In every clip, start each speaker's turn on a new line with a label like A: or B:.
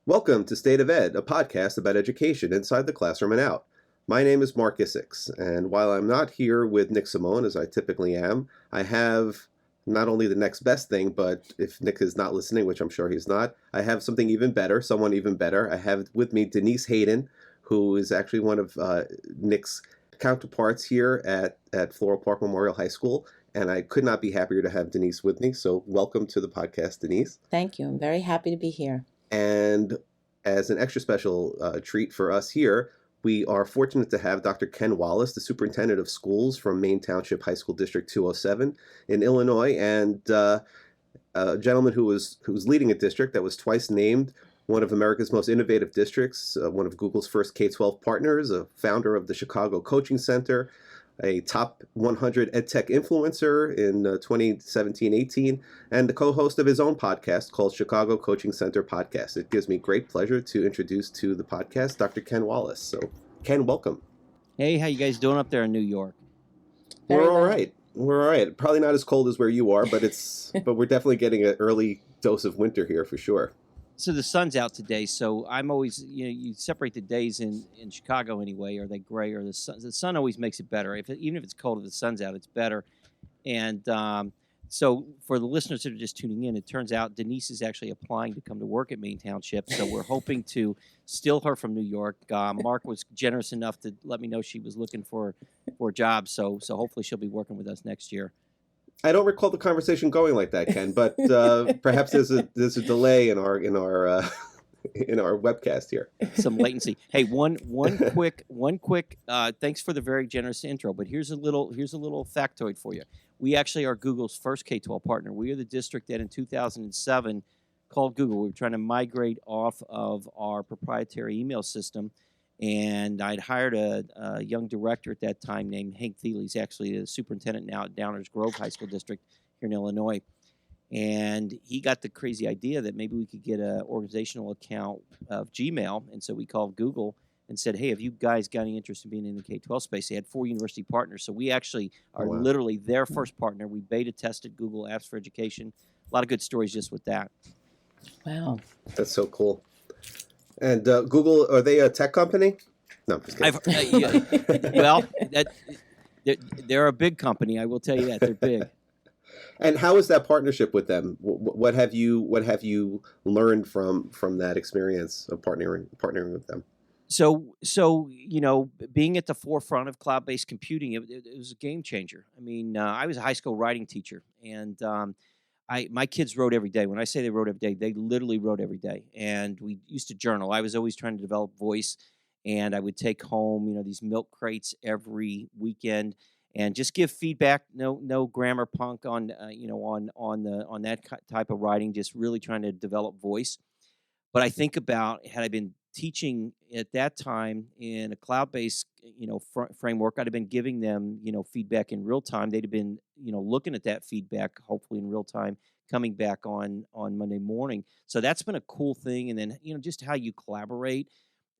A: Welcome to State of Ed, a podcast about education inside the classroom and out. My name is Marc, and while I'm not here with Nick Simone, as I typically am, I have not only the next best thing, but if Nick is not listening, which I'm sure he's not, I have something even better, someone even better. I have with me Denise Hayden, who is actually one of Nick's counterparts here at Floral Park Memorial High School, and I could not be happier to have Denise with me. So welcome to the podcast, Denise.
B: Thank you. I'm very happy to be here.
A: And as an extra special treat for us here, we are fortunate to have Dr. Ken Wallace, the Superintendent of Schools from Maine Township High School District 207 in Illinois, and a gentleman who was leading a district that was twice named one of America's most innovative districts, one of Google's first K-12 partners, a founder of the Chicago Coaching Center, a top 100 EdTech influencer in 2017-18, and the co-host of his own podcast called Chicago Coaching Center Podcast. It gives me great pleasure to introduce to the podcast Dr. Ken Wallace. So, Ken, welcome.
C: Hey, how you guys doing up there in New York?
A: We're all right. We're all right. Probably not as cold as where you are, but but we're definitely getting an early dose of winter here for sure.
C: So the sun's out today, so I'm always, you separate the days in Chicago anyway. Are they gray or the sun always makes it better. Even if it's cold, if the sun's out, it's better. And so for the listeners that are just tuning in, it turns out Denise is actually applying to come to work at Maine Township. So we're hoping to steal her from New York. Marc was generous enough to let me know she was looking for a job. So hopefully she'll be working with us next year.
A: I don't recall the conversation going like that, Ken, but perhaps there's a delay in our webcast here.
C: Some latency. Hey, one quick. Thanks for the very generous intro. But here's a little factoid for you. We actually are Google's first K-12 partner. We are the district that in 2007 called Google. We were trying to migrate off of our proprietary email system. And I'd hired a young director at that time named Hank Thiele. He's actually the superintendent now at Downers Grove High School District here in Illinois. And he got the crazy idea that maybe we could get an organizational account of Gmail. And so we called Google and said, hey, have you guys got any interest in being in the K-12 space? They had 4 university partners. So we actually are literally their first partner. We beta tested Google Apps for Education. A lot of good stories just with that.
B: Wow.
A: That's so cool. And Google, are they a tech company? No, I'm just kidding.
C: Well, they're a big company. I will tell you that they're big.
A: And how is that partnership with them? What have you learned from that experience of partnering with them?
C: So being at the forefront of cloud-based computing, it was a game changer. I mean, I was a high school writing teacher, and my kids wrote every day. When I say they wrote every day, they literally wrote every day. And we used to journal. I was always trying to develop voice, and I would take home, these milk crates every weekend and just give feedback. No grammar punk on that type of writing. Just really trying to develop voice. But I think about had I been teaching at that time in a cloud-based, framework, I'd have been giving them, feedback in real time. They'd have been, looking at that feedback, hopefully in real time, coming back on Monday morning. So that's been a cool thing. And then, just how you collaborate.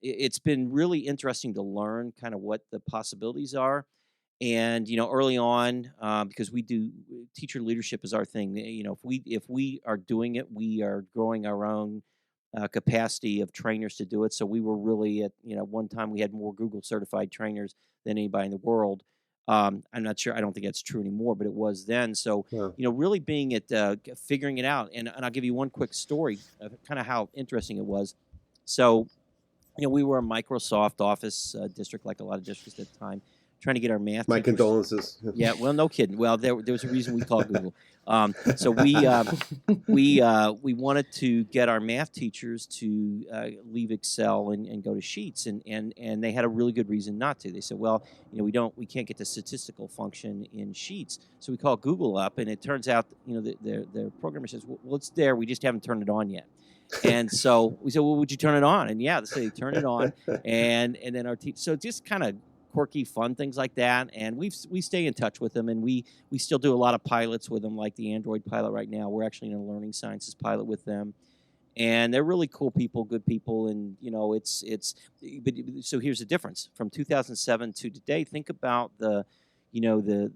C: It's been really interesting to learn kind of what the possibilities are. And, early on, because we do teacher leadership is our thing. If we are doing it, we are growing our own capacity of trainers to do it. So we were really at, one time we had more Google certified trainers than anybody in the world. I'm not sure. I don't think that's true anymore, but it was then. So, really being at figuring it out. And I'll give you one quick story of kind of how interesting it was. So, we were a Microsoft Office district, like a lot of districts at the time, trying to get our math.
A: My condolences.
C: Yeah, well, no kidding. Well, there was a reason we called Google. So we wanted to get our math teachers to leave Excel and go to Sheets, and they had a really good reason not to. They said, well, we can't get the statistical function in Sheets, so we called Google up, and it turns out, their programmer says, well, it's there, we just haven't turned it on yet. And so we said, well, would you turn it on? And yeah, so they turned it on, and then our team. So just kind of quirky, fun things like that, and we stay in touch with them, and we still do a lot of pilots with them, like the Android pilot right now. We're actually in a learning sciences pilot with them, and they're really cool people, good people, and But so here's the difference from 2007 to today. Think about the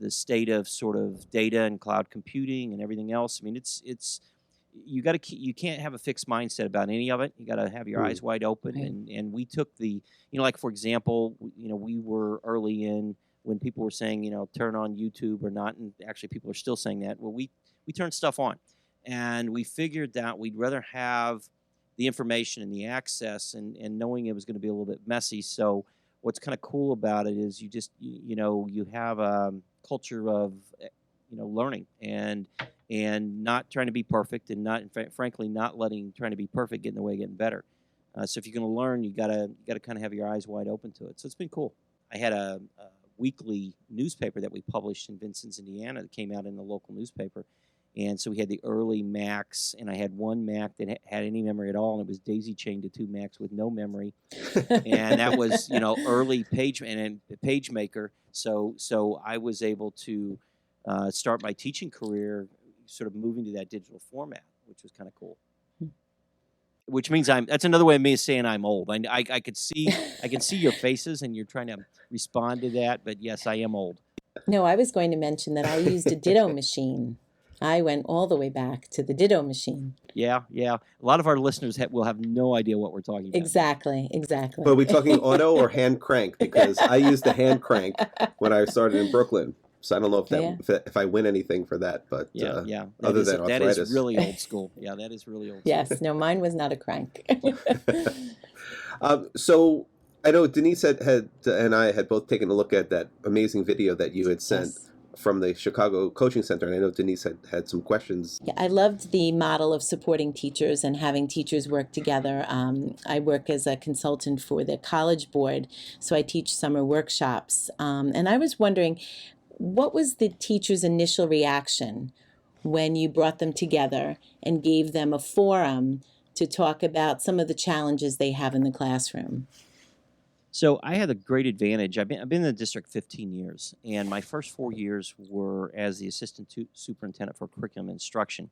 C: state of sort of data and cloud computing and everything else. I mean, it's you can't have a fixed mindset about any of it. You got to have your eyes wide open.
B: Right.
C: And we took like for example, we were early in when people were saying, turn on YouTube or not, and actually people are still saying that. Well, we turned stuff on, and we figured that we'd rather have the information and the access and knowing it was going to be a little bit messy. So what's kind of cool about it is you have a culture of learning and not trying to be perfect, and not frankly not letting trying to be perfect get in the way of getting better. So if you're going to learn, you gotta kind of have your eyes wide open to it. So it's been cool. I had a weekly newspaper that we published in Vincennes, Indiana, that came out in the local newspaper. And so we had the early Macs, and I had one Mac that had any memory at all, and it was daisy chained to two Macs with no memory. And that was, early page maker. So I was able to start my teaching career sort of moving to that digital format, which was kind of cool. Which means that's another way of me saying I'm old. I can see your faces, and you're trying to respond to that. But yes, I am old.
B: No, I was going to mention that I used a ditto machine. I went all the way back to the ditto machine.
C: Yeah. A lot of our listeners will have no idea what we're talking about.
B: Exactly.
A: But are we talking auto or hand crank? Because I used the hand crank when I started in Brooklyn. So I don't know if I win anything for that, but other than arthritis.
C: That is really old school. Yeah, that is really old school.
B: Yes, no, mine was not a crank.
A: So I know Denise and I had both taken a look at that amazing video that you had sent from the Chicago Coaching Center, and I know Denise had some questions.
B: Yeah, I loved the model of supporting teachers and having teachers work together. I work as a consultant for the College Board, so I teach summer workshops. And I was wondering, what was the teacher's initial reaction when you brought them together and gave them a forum to talk about some of the challenges they have in the classroom?
C: So I had a great advantage. I've been in the district 15 years, and my first 4 years were as the assistant superintendent for curriculum instruction.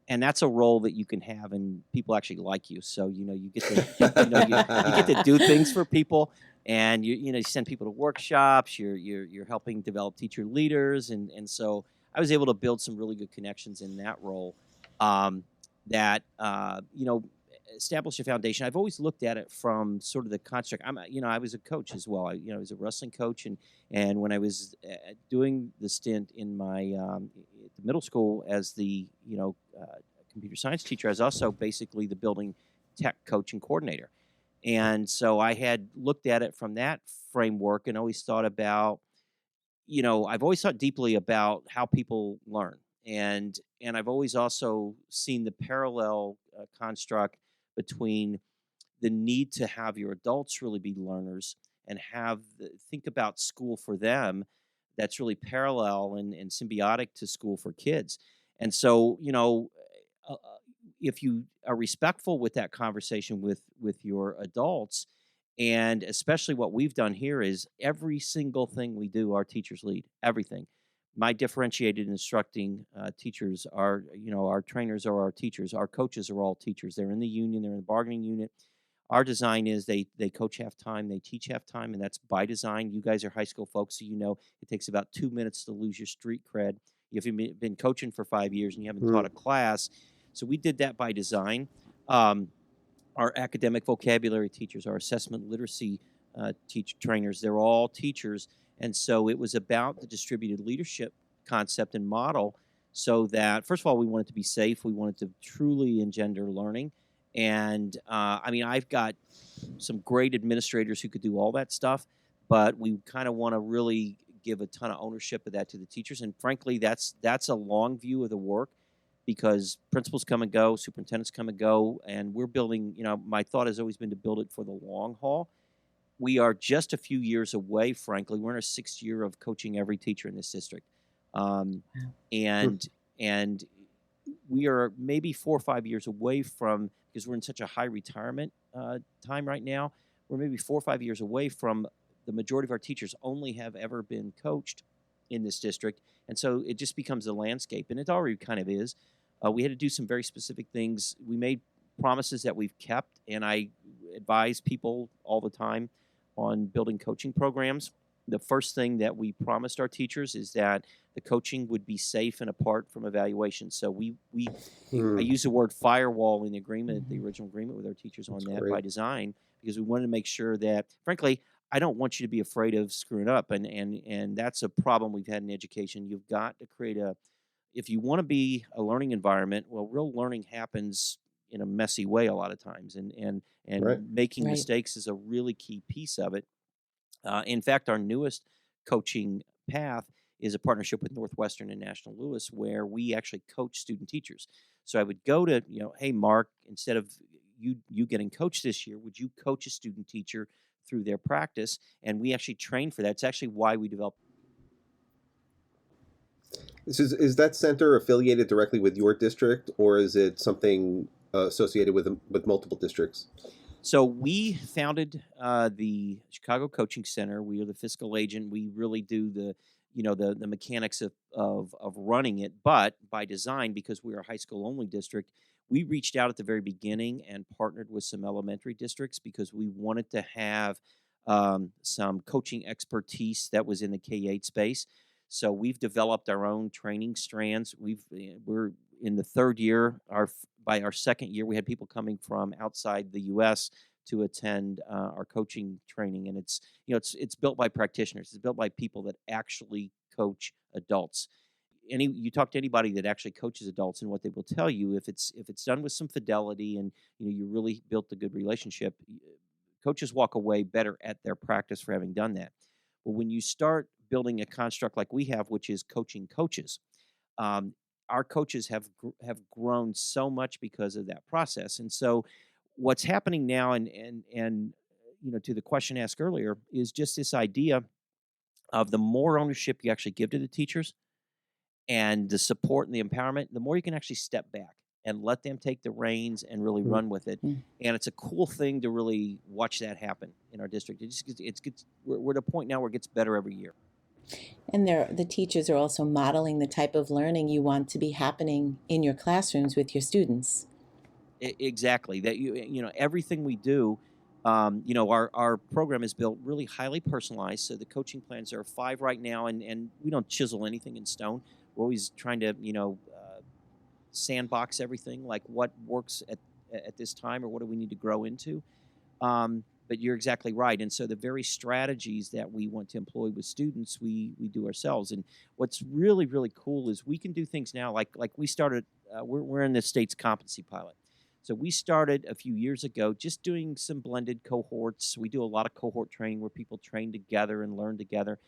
C: And that's a role that you can have, and people actually like you. So you get to you get to do things for people, and you send people to workshops. You're helping develop teacher leaders, and so I was able to build some really good connections in that role. That establish a foundation. I've always looked at it from sort of the construct. I was a coach as well. I was a wrestling coach, and when I was doing the stint in my middle school as the computer science teacher, I was also basically the building tech coach and coordinator. And so I had looked at it from that framework and always thought about, I've always thought deeply about how people learn. And I've always also seen the parallel construct between the need to have your adults really be learners and think about school for them that's really parallel and symbiotic to school for kids. And so, if you are respectful with that conversation with your adults, and especially what we've done here is every single thing we do, our teachers lead everything. My differentiated instructing teachers are, our trainers are our teachers. Our coaches are all teachers. They're in the union. They're in the bargaining unit. Our design is they coach half-time, they teach half-time, and that's by design. You guys are high school folks, so it takes about 2 minutes to lose your street cred if you've been coaching for 5 years and you haven't taught a class. So we did that by design. Our academic vocabulary teachers, our assessment literacy trainers, they're all teachers. And so it was about the distributed leadership concept and model so that, first of all, we wanted to be safe. We wanted to truly engender learning. And, I've got some great administrators who could do all that stuff, but we kind of want to really give a ton of ownership of that to the teachers. And frankly, that's a long view of the work because principals come and go, superintendents come and go, and we're building, my thought has always been to build it for the long haul. We are just a few years away, frankly. We're in our 6th year of coaching every teacher in this district. And we are maybe 4 or 5 years away from, because we're in such a high retirement time right now, we're maybe 4 or 5 years away from the majority of our teachers only have ever been coached in this district. And so it just becomes a landscape, and it already kind of is. We had to do some very specific things. We made promises that we've kept, and I advise people all the time on building coaching programs. the first thing that we promised our teachers is that the coaching would be safe and apart from evaluation. So I
A: Hmm,
C: use the word firewall in the agreement, the
B: Mhm.
C: original agreement with our teachers on
A: that's
C: that by
A: great.
C: design, because we wanted to make sure that, frankly, I don't want you to be afraid of screwing up, and that's a problem we've had in education. You've got to create if you want to be a learning environment, well, real learning happens in a messy way a lot of times,
A: Right.
C: and making
B: Right.
C: mistakes is a really key piece of it. In fact, our newest coaching path is a partnership with Northwestern and National Louis, where we actually coach student teachers. So I would go to, hey, Mark, instead of you getting coached this year, would you coach a student teacher through their practice? And we actually train for that. It's actually why we developed.
A: Is that center affiliated directly with your district, or is it something associated with multiple districts?
C: So we founded the Chicago Coaching Center. We are the fiscal agent. We really do the mechanics of running it, but by design, because we're a high school only district, we reached out at the very beginning and partnered with some elementary districts because we wanted to have some coaching expertise that was in the K-8 space. So we've developed our own training strands. We're in the third year. By our second year, we had people coming from outside the U.S. to attend our coaching training, and it's built by practitioners. It's built by people that actually coach adults. You talk to anybody that actually coaches adults, and what they will tell you, if it's done with some fidelity, and you really built a good relationship, coaches walk away better at their practice for having done that. Well, when you start building a construct like we have, which is coaching coaches, um, our coaches have grown so much because of that process. And so, what's happening now, and to the question asked earlier, is just this idea of the more ownership you actually give to the teachers and the support and the empowerment, the more you can actually step back and let them take the reins and really
A: Hmm.
C: run with it.
B: Mm.
C: And it's a cool thing to really watch that happen in our district. We're at a point now where it gets better every year.
B: And the teachers are also modeling the type of learning you want to be happening in your classrooms with your students.
C: Exactly. That everything we do, our program is built really highly personalized. So the coaching plans are 5 right now, and we don't chisel anything in stone. We're always trying to sandbox everything, like what works at this time, or what do we need to grow into. But you're exactly right. And so the very strategies that we want to employ with students, we do ourselves. And what's really, really cool is we can do things now like we started. We're in the state's competency pilot. So we started a few years ago just doing some blended cohorts. We do a lot of cohort training where people train together and learn together.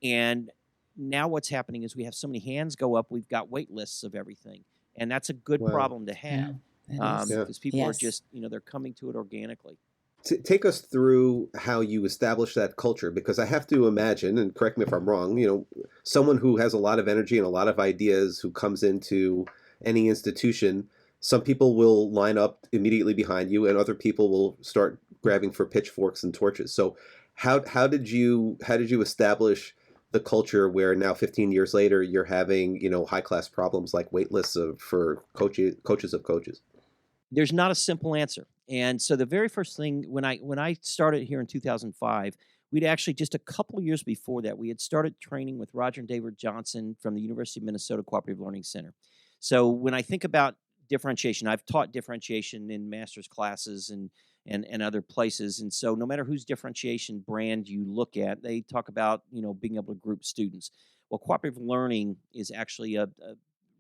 C: And now what's happening is we have so many hands go up, we've got wait lists of everything. And that's a good
A: Wow.
C: problem to
B: Yeah,
C: have,
B: that is.
A: Yeah.
C: because people are
B: Yes.
C: just, they're coming to it organically.
A: Take us through how you establish that culture, because I have to imagine, and correct me if I'm wrong, someone who has a lot of energy and a lot of ideas who comes into any institution, some people will line up immediately behind you and other people will start grabbing for pitchforks and torches. So how did you establish the culture where now 15 years later you're having, high class problems like wait lists for coaches of coaches?
C: There's not a simple answer. And so the very first thing when I started here in 2005, we'd actually just a couple of years before that, we had started training with Roger and David Johnson from the University of Minnesota Cooperative Learning Center. So when I think about differentiation, I've taught differentiation in master's classes and other places. And so no matter whose differentiation brand you look at, they talk about, being able to group students. Well, cooperative learning is actually a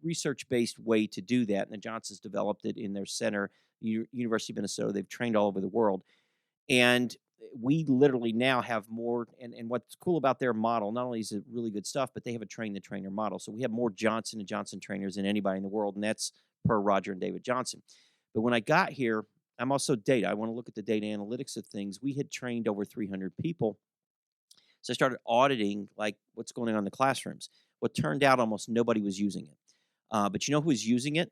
C: research-based way to do that, and the Johnsons developed it in their center, University of Minnesota. They've trained all over the world, and we literally now have more. And what's cool about their model, not only is it really good stuff, but they have a train-the-trainer model. So we have more Johnson and Johnson trainers than anybody in the world, and that's per Roger and David Johnson. But when I got here, I'm also data. I want to look at the data analytics of things. We had trained over 300 people, so I started auditing like what's going on in the classrooms. What turned out, almost nobody was using it. But you know who is using it?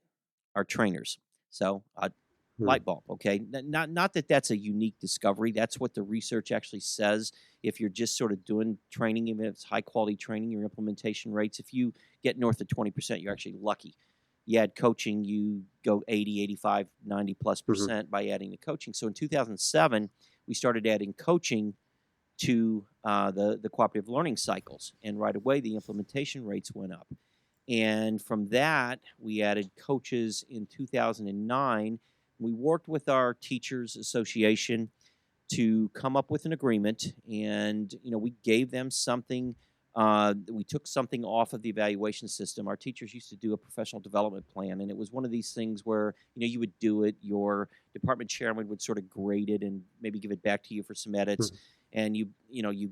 C: Our trainers. So
A: Hmm.
C: light bulb. Okay, not that that's a unique discovery. That's what the research actually says. If you're just sort of doing training, even if it's high quality training, your implementation rates, if you get north of 20%, you're actually lucky. You add coaching, you go 80, 85, 90 plus
A: Hmm.
C: percent by adding the coaching. So in 2007, we started adding coaching to the cooperative learning cycles. And right away, the implementation rates went up. And from that, we added coaches in 2009. We worked with our teachers association to come up with an agreement, and we gave them something. We took something off of the evaluation system. Our teachers used to do a professional development plan, and it was one of these things where you would do it. Your department chairman would sort of grade it and maybe give it back to you for some edits, and you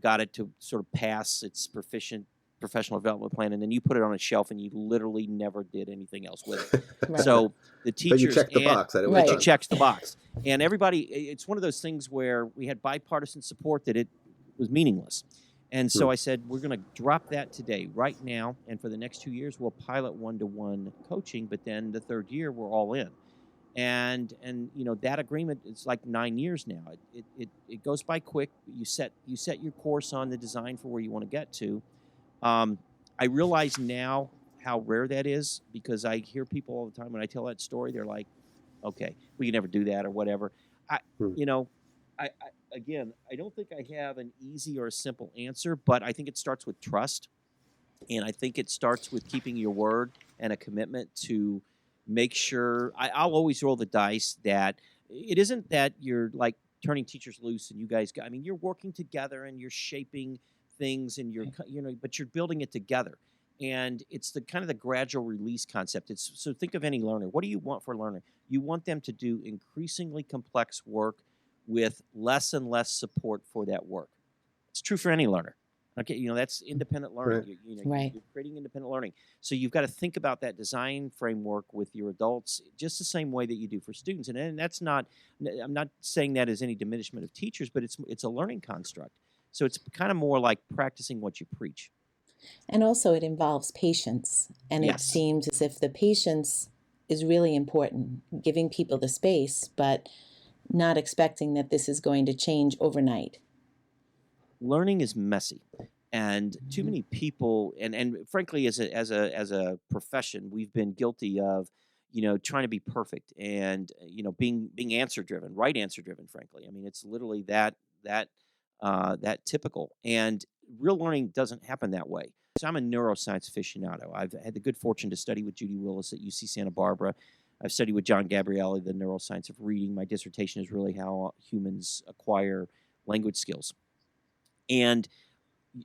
C: got it to sort of pass its professional development plan, and then you put it on a shelf, and you literally never did anything else with it.
B: Right.
C: So the teachers,
A: but you checked the box that it was
B: Right.
A: done.
C: you checked the box, and everybody. It's one of those things where we had bipartisan support that it was meaningless. And so I said, we're going to drop that today, right now, and for the next 2 years, we'll pilot one-to-one coaching, but then the third year, we're all in. And that agreement is like 9 years now. It goes by quick. You set your course on the design for where you want to get to. I realize now how rare that is, because I hear people all the time when I tell that story, they're like, okay, we can never do that or whatever. Again, I don't think I have an easy or a simple answer, but I think it starts with trust. And I think it starts with keeping your word and a commitment to make sure. I'll always roll the dice that it isn't that you're like turning teachers loose and you guys you're working together and you're shaping things and but you're building it together. And it's the kind of the gradual release concept. So think of any learner. What do you want for a learner? You want them to do increasingly complex work with less and less support for that work. It's true for any learner. Okay, that's independent learning.
B: Right.
C: You're creating independent learning. So you've got to think about that design framework with your adults just the same way that you do for students. And that's not, I'm not saying that as any diminishment of teachers, but it's a learning construct. So it's kind of more like practicing what you preach.
B: And also it involves patience. And
C: Yes.
B: It seems as if the patience is really important, giving people the space, but not expecting that this is going to change overnight.
C: Learning is messy, and too many people, and frankly, as a profession, we've been guilty of, trying to be perfect and being answer driven, right answer driven. Frankly, it's literally that typical, and real learning doesn't happen that way. So I'm a neuroscience aficionado. I've had the good fortune to study with Judy Willis at UC Santa Barbara. I've studied with John Gabrielli, the neuroscience of reading. My dissertation is really how humans acquire language skills. And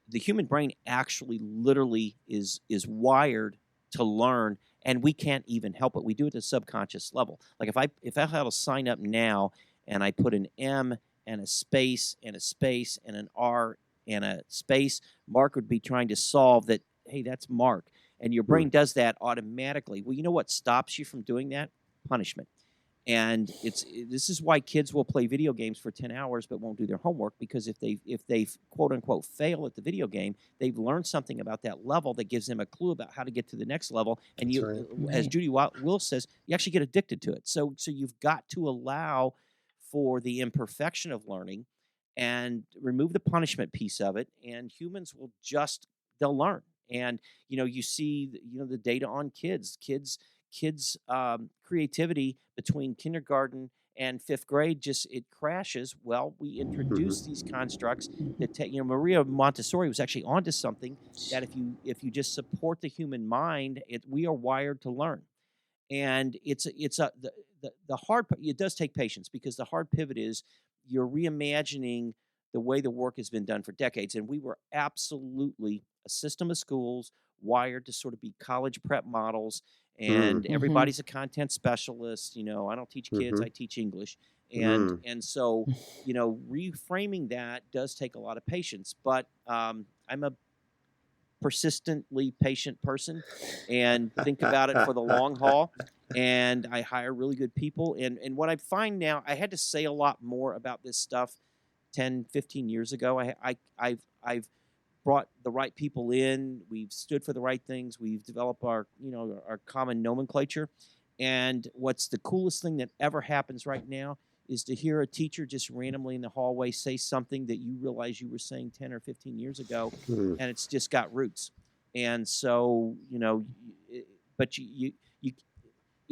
C: the human brain actually literally is wired to learn, and we can't even help it. We do it at a subconscious level. Like if I had to sign up now and I put an M and a space and a space and an R and a space, Marc would be trying to solve that, hey, that's Marc. And your brain does that automatically. Well, you know what stops you from doing that? Punishment. And this is why kids will play video games for 10 hours but won't do their homework, because if they quote unquote fail at the video game, they've learned something about that level that gives them a clue about how to get to the next level. And as Judy Willis says, you actually get addicted to it. So you've got to allow for the imperfection of learning and remove the punishment piece of it, and humans will they'll learn. And you see the data on kids creativity between kindergarten and fifth grade it crashes. Well, we introduce these constructs that Maria Montessori was actually onto something, that if you just support the human mind, we are wired to learn. And the hard part. It does take patience, because the hard pivot is you're reimagining the way the work has been done for decades. And we were absolutely a system of schools wired to sort of be college prep models, and everybody's a content specialist. I don't teach kids, I teach English. And so, reframing that does take a lot of patience, but I'm a persistently patient person and think about it for the long haul. And I hire really good people. And what I find now, I had to say a lot more about this stuff 10, 15 years ago. I've brought the right people in. We've stood for the right things. We've developed our common nomenclature. And what's the coolest thing that ever happens right now is to hear a teacher just randomly in the hallway say something that you realize you were saying 10 or 15 years ago, and it's just got roots. And so, but you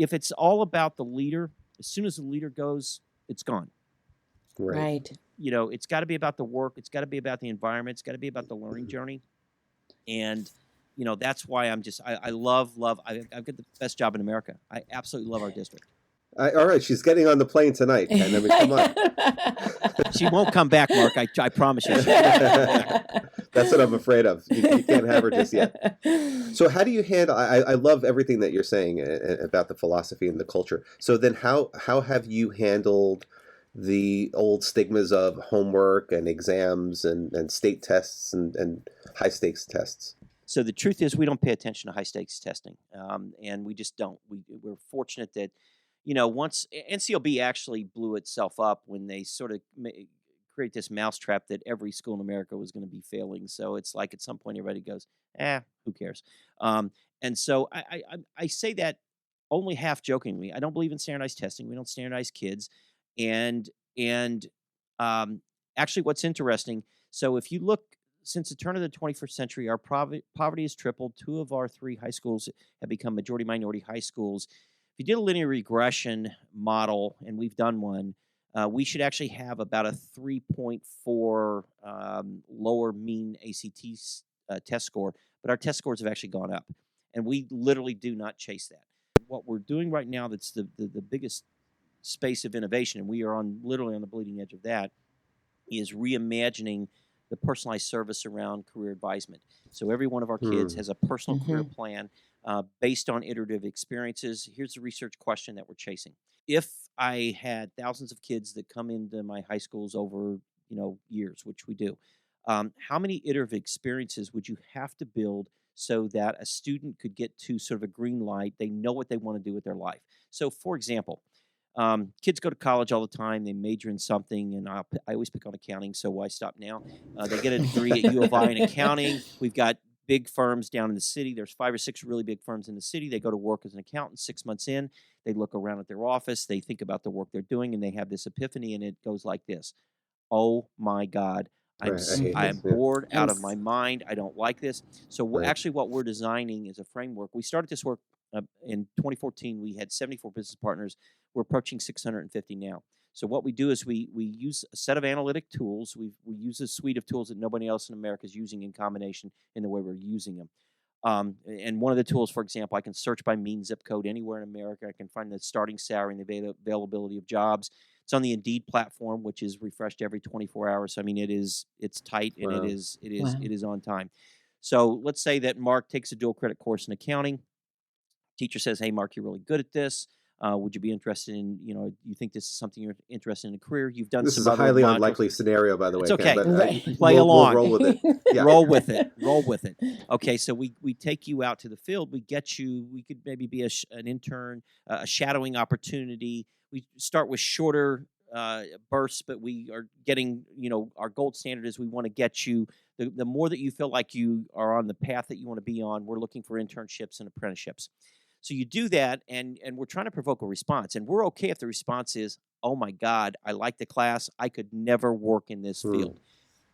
C: if it's all about the leader, as soon as the leader goes, it's gone.
B: Right.
C: it's got to be about the work. It's got to be about the environment. It's got to be about the learning journey. And, that's why I love, I've got the best job in America. I absolutely love our district.
A: All right, she's getting on the plane tonight, Ken. I mean, come on.
C: She won't come back, Mark. I promise you.
A: That's what I'm afraid of. You can't have her just yet. So how do you handle, I love everything that you're saying about the philosophy and the culture. So then how have you handled the old stigmas of homework and exams and state tests and high stakes tests?
C: So the truth is we don't pay attention to high stakes testing, and we just don't. We're fortunate that, once NCLB actually blew itself up when they sort of create this mousetrap that every school in America was going to be failing. So it's like at some point everybody goes, who cares? And so I say that only half jokingly. I don't believe in standardized testing. We don't standardize kids. And actually what's interesting, so if you look, since the turn of the 21st century, our poverty has tripled. 2 of our 3 high schools have become majority minority high schools. If you did a linear regression model, and we've done one, we should actually have about a 3.4 lower mean ACT test score, but our test scores have actually gone up. And we literally do not chase that. What we're doing right now that's the biggest space of innovation, and we are literally on the bleeding edge of that, is reimagining the personalized service around career advisement. So every one of our kids has a personal career plan based on iterative experiences. Here's the research question that we're chasing. If I had thousands of kids that come into my high schools over years, which we do, how many iterative experiences would you have to build so that a student could get to sort of a green light? They know what they want to do with their life. So, for example, kids go to college all the time. They major in something, and I always pick on accounting, so why stop now? They get a degree at U of I in accounting. We've got big firms down in the city. There's 5 or 6 really big firms in the city. They go to work as an accountant 6 months in. They look around at their office. They think about the work they're doing, and they have this epiphany, and it goes like this. Oh, my God. I'm bored out of my mind. I don't like this. So actually what we're designing is a framework. We started this work in 2014. We had 74 business partners. We're approaching 650 now. So what we do is we use a set of analytic tools. We use a suite of tools that nobody else in America is using in combination in the way we're using them. And one of the tools, for example, I can search by mean zip code anywhere in America. I can find the starting salary and the availability of jobs. It's on the Indeed platform, which is refreshed every 24 hours. So, I mean, it's tight and it is on time. So let's say that Marc takes a dual credit course in accounting. Teacher says, "Hey, Marc, you're really good at this. Would you be interested in, you think this is something you're interested in a career? You've done
A: this is a highly unlikely scenario, by the way.
C: It's okay.
A: Ken, but
C: play along.
A: We'll roll with it. Yeah.
C: Roll with it. Okay, so we take you out to the field. We could maybe be an intern, a shadowing opportunity. We start with shorter bursts, but we are getting, our gold standard is we want to get you, the more that you feel like you are on the path that you want to be on, we're looking for internships and apprenticeships. So you do that, and we're trying to provoke a response. And we're okay if the response is, oh, my God, I like the class. I could never work in this field.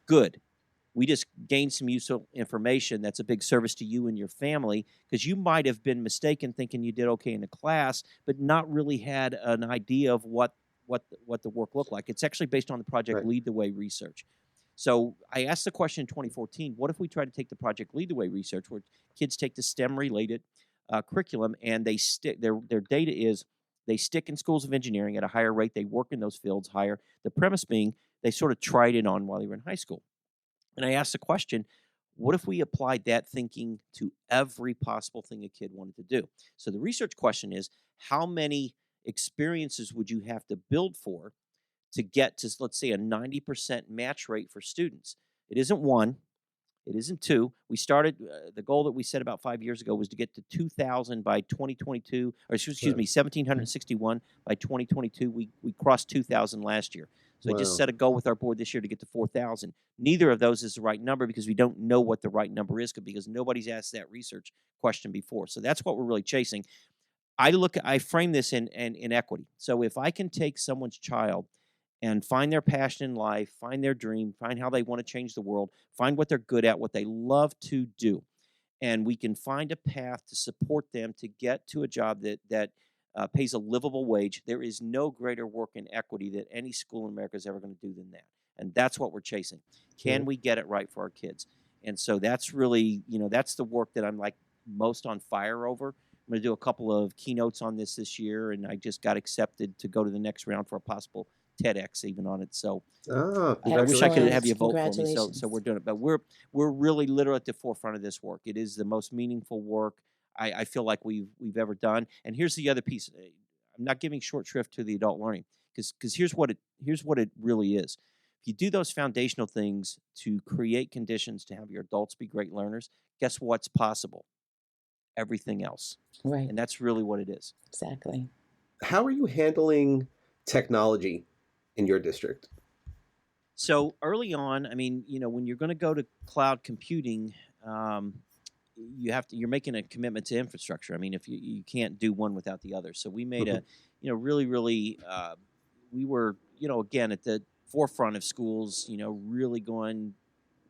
C: Good. We just gained some useful information that's a big service to you and your family, because you might have been mistaken thinking you did okay in the class, but not really had an idea of what the work looked like. It's actually based on the Project Lead the Way research. So I asked the question in 2014, what if we try to take the Project Lead the Way research, where kids take the STEM-related curriculum, and they stick, their data is they stick in schools of engineering at a higher rate. They work in those fields higher. The premise being they sort of tried it on while they were in high school. And I asked the question, what if we applied that thinking to every possible thing a kid wanted to do? So the research question is, how many experiences would you have to build for to get to, let's say, a 90% match rate for students? It isn't 1. It isn't 2. We started, the goal that we set about 5 years ago was to get to 2,000 by 2022, or excuse me, 1,761 by 2022. We crossed 2,000 last year. So I just set a goal with our board this year to get to 4,000. Neither of those is the right number because we don't know what the right number is because nobody's asked that research question before. So that's what we're really chasing. I frame this in equity. So if I can take someone's child and find their passion in life, find their dream, find how they want to change the world, find what they're good at, what they love to do, and we can find a path to support them to get to a job that pays a livable wage, there is no greater work in equity that any school in America is ever going to do than that. And that's what we're chasing. Can
A: Yeah.
C: we get it right for our kids? And so that's really, that's the work that I'm like most on fire over. I'm going to do a couple of keynotes on this year, and I just got accepted to go to the next round for a possible TEDx even on it. So I wish I could
A: Congratulations.
C: have you vote for me. So
B: Congratulations.
C: we're doing it, but we're really literally at the forefront of this work. It is the most meaningful work I feel like we've ever done. And here's the other piece. I'm not giving short shrift to the adult learning because here's what it really is. If you do those foundational things to create conditions to have your adults be great learners, guess what's possible? Everything else.
B: Right.
C: And that's really what it is.
B: Exactly.
A: How are you handling technology in your district?
C: So early on, I mean, when you're going to go to cloud computing, you're making a commitment to infrastructure. I mean, if you can't do one without the other. So we made really, really, we were, again, at the forefront of schools, really going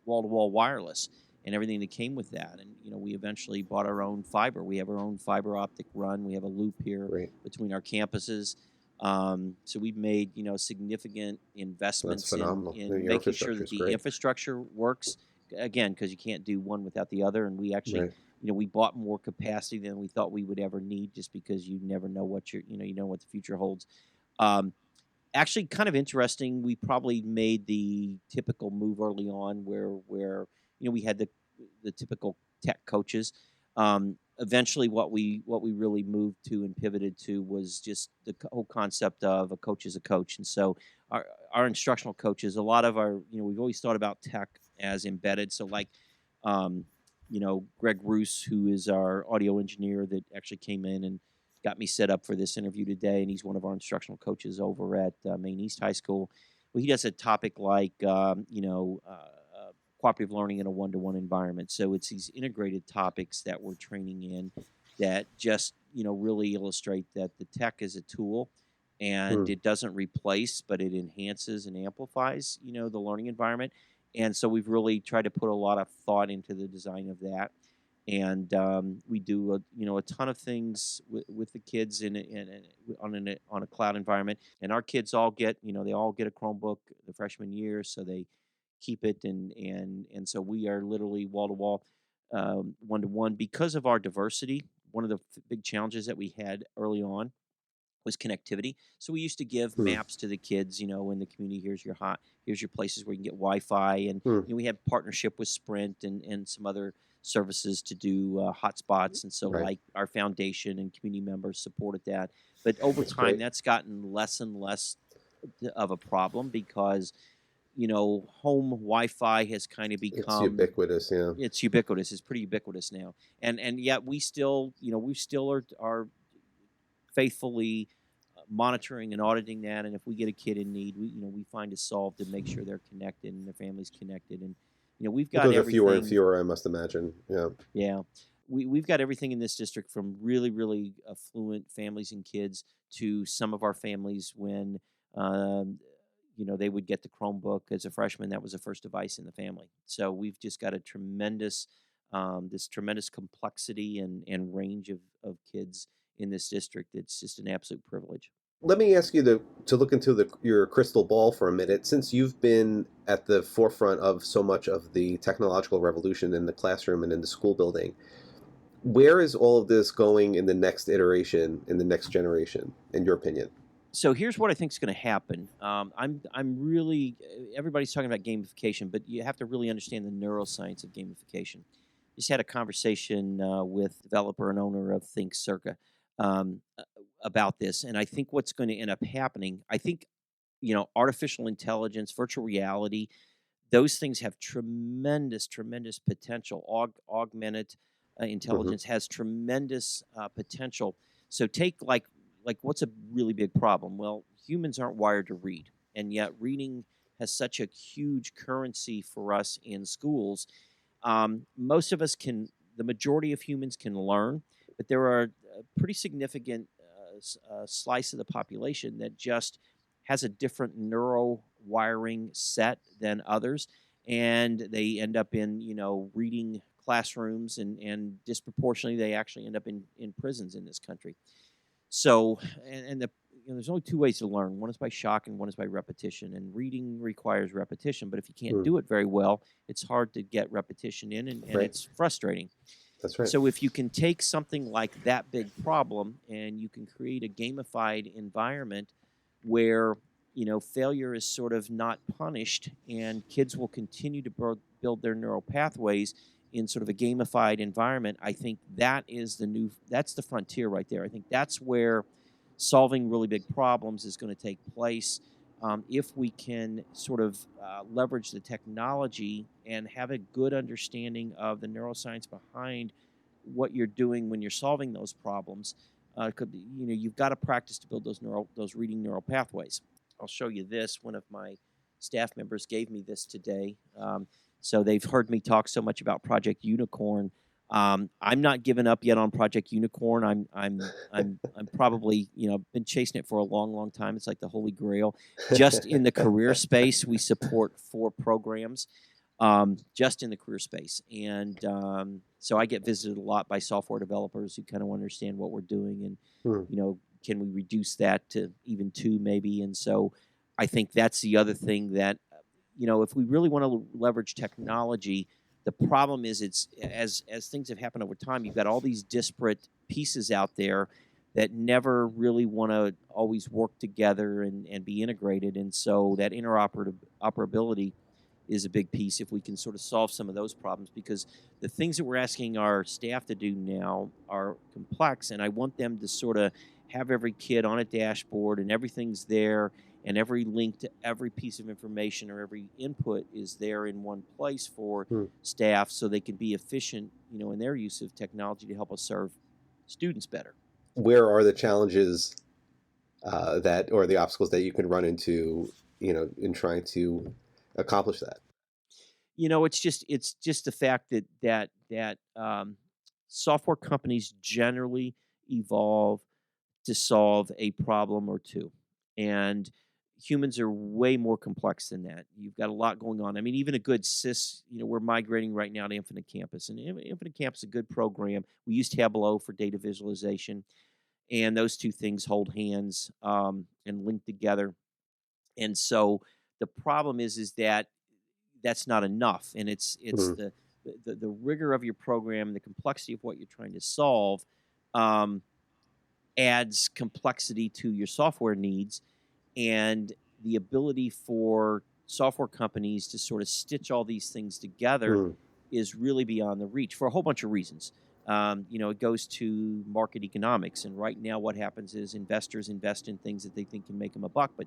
C: wall to wall wireless and everything that came with that. And, we eventually bought our own fiber. We have our own fiber optic run. We have a loop here
A: Great.
C: between our campuses. So we've made, significant investments in making sure that the infrastructure works. Again, because you can't do one without the other. And we actually, we bought more capacity than we thought we would ever need, just because you never know what you know what the future holds. Actually, kind of interesting. We probably made the typical move early on, where we had the typical tech coaches. Eventually, what we really moved to and pivoted to was just the whole concept of a coach is a coach. And so our instructional coaches, a lot of our, we've always thought about tech as embedded. So like, Greg Roos, who is our audio engineer that actually came in and got me set up for this interview today, and he's one of our instructional coaches over at Maine East High School. Well, he does a topic like, cooperative learning in a one-to-one environment. So it's these integrated topics that we're training in that just, really illustrate that the tech is a tool, and it doesn't replace, but it enhances and amplifies, the learning environment. And so we've really tried to put a lot of thought into the design of that. And we do a ton of things with the kids on a cloud environment. And our kids all get they all get a Chromebook the freshman year, so they keep it, and so we are literally wall to wall, one to one, because of our diversity. One of the big challenges that we had early on was connectivity. So we used to give maps to the kids, in the community. Here's your places where you can get Wi-Fi, and we have partnership with Sprint and some other services to do hotspots, and so like our foundation and community members supported that. But over time, that's gotten less and less of a problem, because home Wi-Fi has kind of become...
A: It's ubiquitous, yeah.
C: It's ubiquitous. It's pretty ubiquitous now. And yet we still are faithfully monitoring and auditing that. And if we get a kid in need, we find a solve to make sure they're connected and their family's connected. And, we've got everything...
A: Those are fewer and fewer, I must imagine, yeah.
C: Yeah. We've got everything in this district, from really, really affluent families and kids to some of our families when... they would get the Chromebook as a freshman. That was the first device in the family. So we've just got a tremendous complexity and range of kids in this district. It's just an absolute privilege.
A: Let me ask you to look into your crystal ball for a minute. Since you've been at the forefront of so much of the technological revolution in the classroom and in the school building, where is all of this going in the next iteration, in the next generation, in your opinion?
C: So here's what I think is going to happen. I'm really, everybody's talking about gamification, but you have to really understand the neuroscience of gamification. Just had a conversation with developer and owner of Think Circa about this, and I think what's going to end up happening, I think, artificial intelligence, virtual reality, those things have tremendous potential. Augmented intelligence has tremendous potential. So take like what's a really big problem? Well, humans aren't wired to read, and yet reading has such a huge currency for us in schools. Most of us the majority of humans can learn, but there are a pretty significant slice of the population that just has a different neuro wiring set than others, and they end up in reading classrooms, and disproportionately they actually end up in prisons in this country. So, and there's only two ways to learn. One is by shock and one is by repetition. And reading requires repetition, but if you can't do it very well, it's hard to get repetition in, and
A: Right.
C: it's frustrating.
A: That's right.
C: So if you can take something like that big problem and you can create a gamified environment where, failure is sort of not punished and kids will continue to build their neural pathways in sort of a gamified environment, I think that's the frontier right there. I think that's where solving really big problems is going to take place. If we can sort of leverage the technology and have a good understanding of the neuroscience behind what you're doing when you're solving those problems, could be, you've got to practice to build those reading neural pathways. I'll show you this. One of my staff members gave me this today. So they've heard me talk so much about Project Unicorn. I'm not giving up yet on Project Unicorn. I'm probably, been chasing it for a long, long time. It's like the Holy Grail. Just in the career space, we support 4 programs, just in the career space. And so I get visited a lot by software developers who kind of understand what we're doing, and can we reduce that to even 2 maybe? And so I think that's the other thing that, if we really want to leverage technology, the problem is it's as things have happened over time, you've got all these disparate pieces out there that never really want to always work together and be integrated. And so that interoperability is a big piece if we can sort of solve some of those problems, because the things that we're asking our staff to do now are complex, and I want them to sort of have every kid on a dashboard and everything's there, and every link to every piece of information or every input is there in one place for staff, so they can be efficient, in their use of technology to help us serve students better.
A: Where are the challenges or the obstacles that you can run into, in trying to accomplish that?
C: It's just the fact that software companies generally evolve to solve a problem or two, and humans are way more complex than that. You've got a lot going on. I mean, even a good we're migrating right now to Infinite Campus, and Infinite Campus is a good program. We use Tableau for data visualization, and those two things hold hands and link together. And so the problem is that that's not enough, and it's the rigor of your program, the complexity of what you're trying to solve, adds complexity to your software needs, and the ability for software companies to sort of stitch all these things together is really beyond the reach for a whole bunch of reasons. It goes to market economics, and right now what happens is investors invest in things that they think can make them a buck, but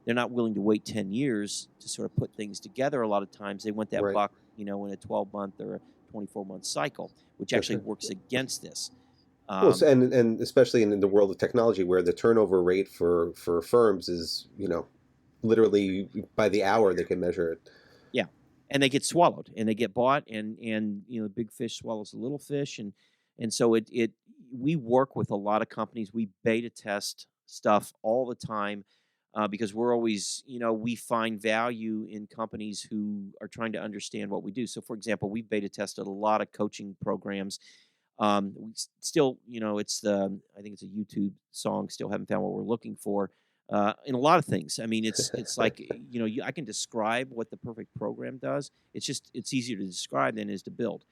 C: they're not willing to wait 10 years to sort of put things together. A lot of times they want that buck, in a 12-month or a 24-month cycle, which actually works against this.
A: And especially in the world of technology, where the turnover rate for firms is, literally by the hour they can measure it.
C: Yeah, and they get swallowed, and they get bought, and the big fish swallows the little fish, and so we work with a lot of companies. We beta test stuff all the time, because we're always, we find value in companies who are trying to understand what we do. So, for example, we beta tested a lot of coaching programs. We still, I think it's a YouTube song, still haven't found what we're looking for, in a lot of things. I mean, it's like, I can describe what the perfect program does. It's easier to describe than it is to build.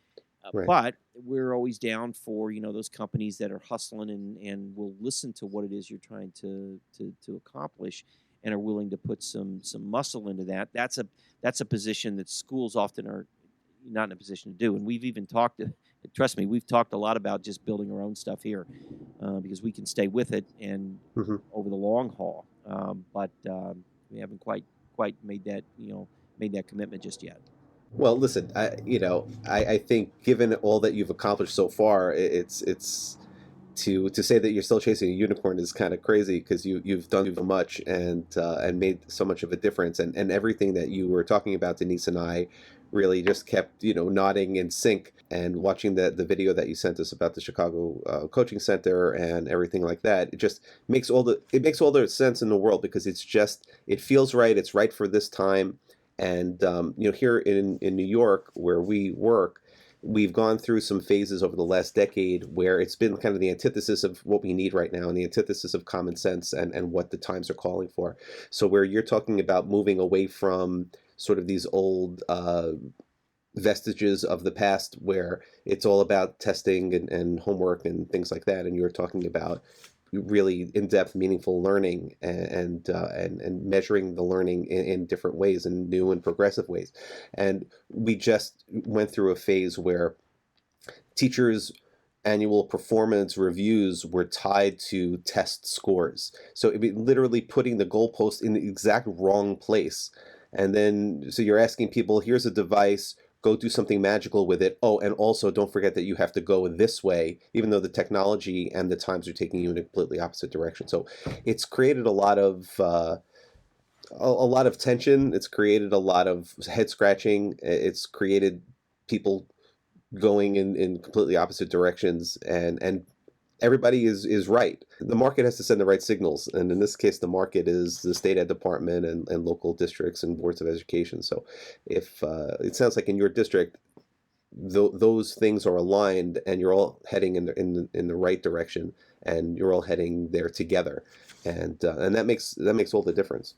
C: But we're always down for, those companies that are hustling and will listen to what it is you're trying to accomplish and are willing to put some muscle into that. That's a position that schools often are not in a position to do. And we've even trust me, we've talked a lot about just building our own stuff here, because we can stay with it and over the long haul. But we haven't quite made that commitment just yet.
A: Well, listen, I think given all that you've accomplished so far, it's to say that you're still chasing a unicorn is kind of crazy, because you've done so much and made so much of a difference, and everything that you were talking about, Denise and I really just kept nodding in sync, and watching the video that you sent us about the Chicago Coaching Center and everything like that. It just makes all the sense in the world, because it feels right. It's right for this time. And here in New York, where we work, we've gone through some phases over the last decade where it's been kind of the antithesis of what we need right now and the antithesis of common sense and what the times are calling for. So where you're talking about moving away from sort of these old vestiges of the past where it's all about testing and homework and things like that, and you're talking about really in-depth, meaningful learning and measuring the learning in different ways, in new and progressive ways. And we just went through a phase where teachers' annual performance reviews were tied to test scores. So it literally putting the goalpost in the exact wrong place. And then, so you're asking people, here's a device, go do something magical with it. Oh, and also don't forget that you have to go this way, even though the technology and the times are taking you in a completely opposite direction. So it's created a lot of tension. It's created a lot of head scratching. It's created people going in completely opposite directions, and everybody is right. The market has to send the right signals, and in this case the market is the state ed department and local districts and boards of education. So if it sounds like in your district those things are aligned and you're all heading in the right direction and you're all heading there together, and that makes all the difference.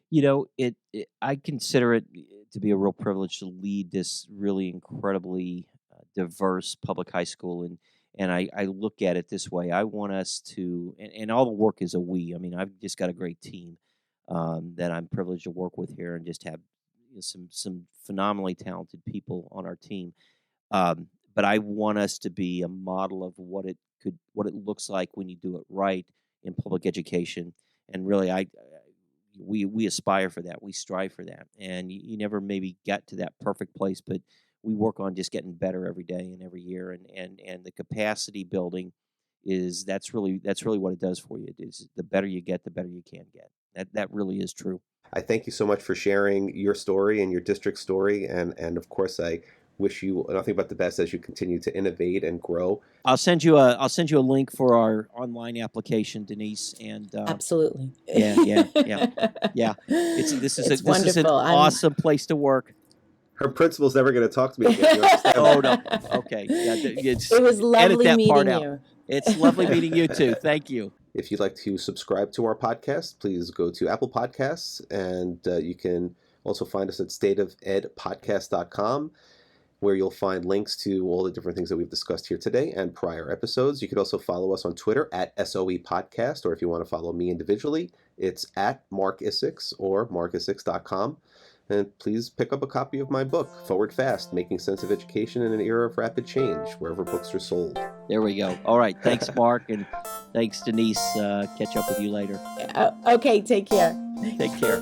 C: You know, I consider it to be a real privilege to lead this really incredibly diverse public high school, and I look at it this way. I want us to, and all the work is a we. I mean, I've just got a great team that I'm privileged to work with here, and just have some phenomenally talented people on our team. But I want us to be a model of what it looks like when you do it right in public education. And really, we aspire for that. We strive for that. And you never maybe get to that perfect place, but we work on just getting better every day and every year. And the capacity building that's really what it does for you. It is the better you get, the better you can get. That really is true.
A: I thank you so much for sharing your story and your district story, and of course I wish you nothing but the best as you continue to innovate and grow.
C: I'll send you a link for our online application, Denise. And
B: absolutely.
C: Yeah. This is an awesome place to work.
A: Her principal's never going to talk to me again. You understand?
C: Oh no. Okay. Yeah.
B: It was lovely meeting you.
C: It's lovely meeting you too. Thank you.
A: If you'd like to subscribe to our podcast, please go to Apple Podcasts, and you can also find us at stateofedpodcast.com, where you'll find links to all the different things that we've discussed here today and prior episodes. You could also follow us on Twitter at SOE Podcast, or if you want to follow me individually, it's at Marc Isix or marcisix.com. And please pick up a copy of my book, Forward Fast, Making Sense of Education in an Era of Rapid Change, wherever books are sold.
C: There we go. All right. Thanks, Marc, and thanks, Denise. Catch up with you later.
B: Okay, take care.
C: Take care.